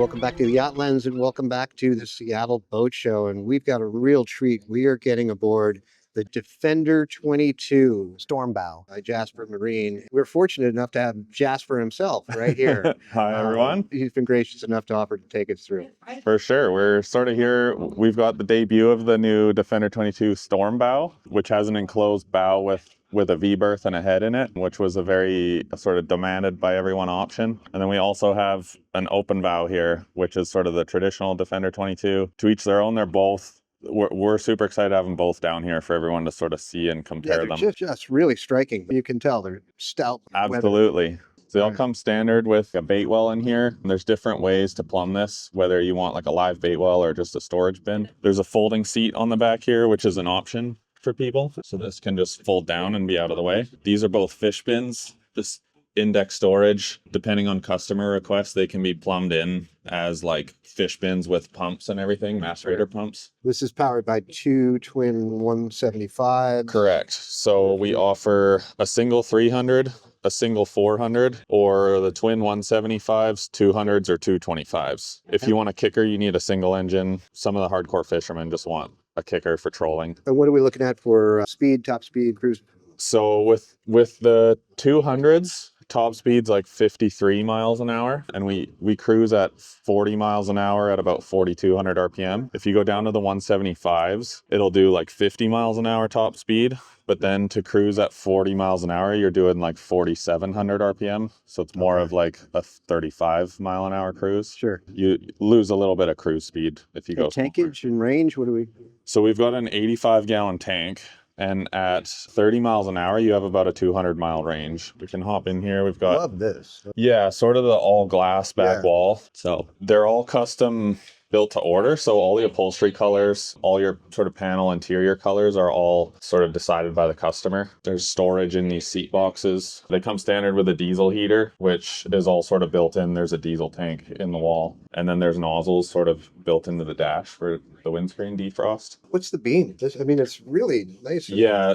Welcome back to the Yacht Lens and welcome back to the Seattle Boat Show. And we've got a real treat. We are getting aboard the Defender 22 Stormbow by Jasper Marine. We're fortunate enough to have Jasper himself right here. Hi, everyone. He's been gracious enough to offer to take us through. For sure. We're sort of here. We've got the debut of the new Defender 22 Stormbow, which has an enclosed bow with a V-berth and a head in it, which was a very sort of demanded by everyone option. And then we also have an open bow here, which is sort of the traditional Defender 22. To each their own, they're both, we're super excited to have them both down here for everyone to sort of see and compare them. Just really striking. You can tell they're stout. Absolutely. So they all come standard with a bait well in here. And there's different ways to plumb this, whether you want like a live bait well or just a storage bin. There's a folding seat on the back here, which is an option for people. So this can just fold down and be out of the way. These are both fish bins. This index storage, depending on customer requests, they can be plumbed in as like fish bins with pumps and everything, macerator pumps. This is powered by two twin 175. Correct. So we offer a single 300, a single 400, or the twin 175s, 200s, or 225s. If you want a kicker, you need a single engine. Some of the hardcore fishermen just want a kicker for trolling. And what are we looking at for speed, top speed, cruise? So with the 200s, top speed's like 53 miles an hour, and we cruise at 40 miles an hour at about 4,200 RPM. If you go down to the 175s, it'll do like 50 miles an hour top speed, but then to cruise at 40 miles an hour, you're doing like 4,700 RPM. So it's more of like a 35 mile an hour cruise. Sure. You lose a little bit of cruise speed if you go tankage and range, what do we? So we've got an 85-gallon tank. And at 30 miles an hour, you have about a 200-mile range. We can hop in here. We've got... Love this. Yeah, sort of the all-glass back wall. So they're all custom built to order. So all the upholstery colors, all your sort of panel interior colors are all sort of decided by the customer. There's storage in these seat boxes. They come standard with a diesel heater, which is all sort of built in. There's a diesel tank in the wall. And then there's nozzles sort of built into the dash for the windscreen defrost. What's the beam? It's really nice. Yeah,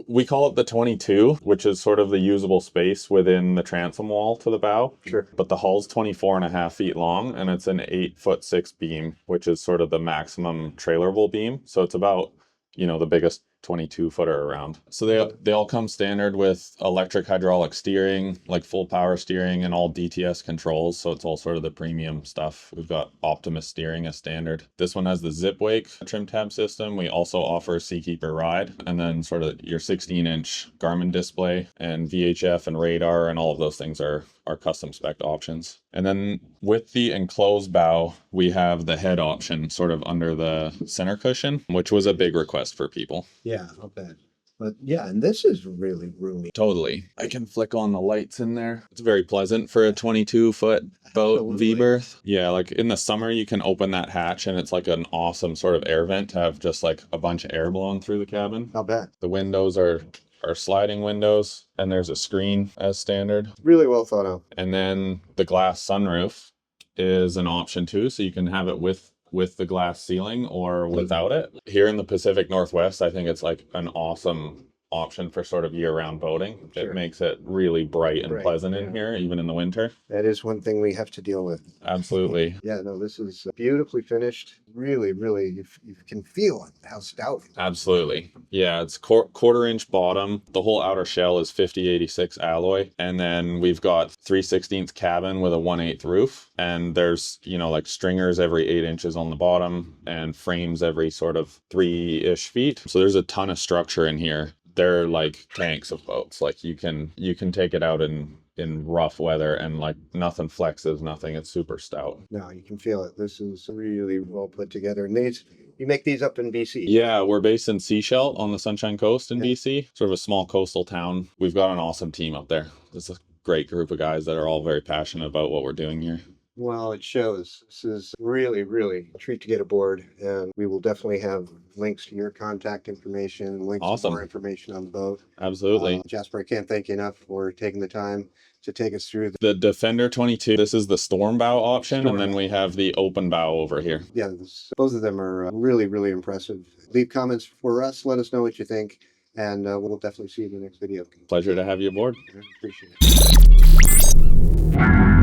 we call it the 22, which is sort of the usable space within the transom wall to the bow. Sure. But the hull's 24.5 feet long, and it's an 8'6" beam, which is sort of the maximum trailerable beam. So it's about, the biggest 22-footer around. So they all come standard with electric hydraulic steering, like full power steering, and all DTS controls. So it's all sort of the premium stuff. We've got Optimus steering as standard. This one has the zip wake trim tab system. We also offer Seakeeper ride, and then sort of your 16-inch Garmin display and VHF and radar, and all of those things are custom spec options. And then with the enclosed bow, we have the head option sort of under the center cushion, which was a big request for people. Yeah, not bad. But yeah, and this is really roomy. Totally. I can flick on the lights in there. It's very pleasant for a 22-foot boat V-berth. Yeah, like in the summer, you can open that hatch and it's like an awesome sort of air vent to have just like a bunch of air blowing through the cabin. Not bad. The windows are sliding windows, and there's a screen as standard. Really well thought out. And then the glass sunroof is an option too, so you can have it with the glass ceiling or without it. Here in the Pacific Northwest, I think it's like an awesome option for sort of year-round boating. Sure. It makes it really bright and pleasant in here, even in the winter. That is one thing we have to deal with. Absolutely. Yeah, no, this is beautifully finished. Really, you can feel how stout. Absolutely. Yeah, it's quarter-inch bottom. The whole outer shell is 5086 alloy. And then we've got 3/16 cabin with a 1/8 roof. And there's, like stringers every 8 inches on the bottom and frames every sort of 3-ish feet. So there's a ton of structure in here. They're like tanks of boats. Like you can take it out in rough weather and like nothing flexes, nothing. It's super stout. No, you can feel it. This is really well put together. And you make these up in BC? Yeah, we're based in Sechelt on the Sunshine Coast in BC, sort of a small coastal town. We've got an awesome team up there. It's a great group of guys that are all very passionate about what we're doing here. Well, it shows. This is really a treat to get aboard, and we will definitely have links to your contact information, links to more information on the boat. Absolutely. Jasper, I can't thank you enough for taking the time to take us through. The Defender 22, this is the storm bow option, and then we have the open bow over here. Yeah, both of them are really impressive. Leave comments for us. Let us know what you think, and we'll definitely see you in the next video. Pleasure to have you aboard. Appreciate it.